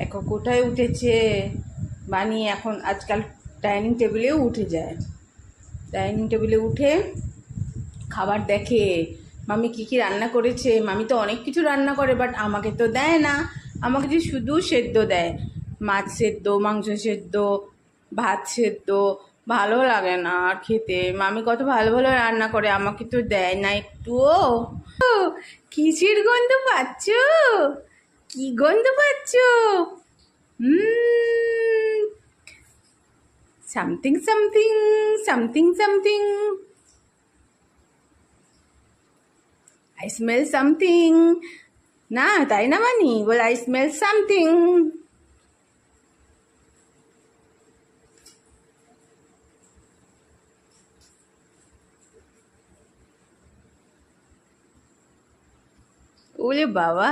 দেখো কোথায় উঠেছে। বানি এখন আজকাল ডাইনিং টেবিলেও উঠে যায়। ডাইনিং টেবিলে উঠে খাবার দেখে মামি কী কী রান্না করেছে। মামি তো অনেক কিছু রান্না করে, বাট আমাকে তো দেয় না। আমাকে যে শুধু সেদ্ধ দেয়, মাছ সেদ্ধ, মাংস সেদ্ধ, ভাত সেদ্ধ। ভালো লাগে না আর খেতে। মামি কত ভালো ভালো রান্না করে, আমাকে তো দেয় না একটুও। কিসের গন্ধ পাচ্ছ? কি গন্ধ পাচ্ছ? Something something, something something. I smell something. না তাই না মানি? বল আই স্মেল সামথিং। ওরে বাবা,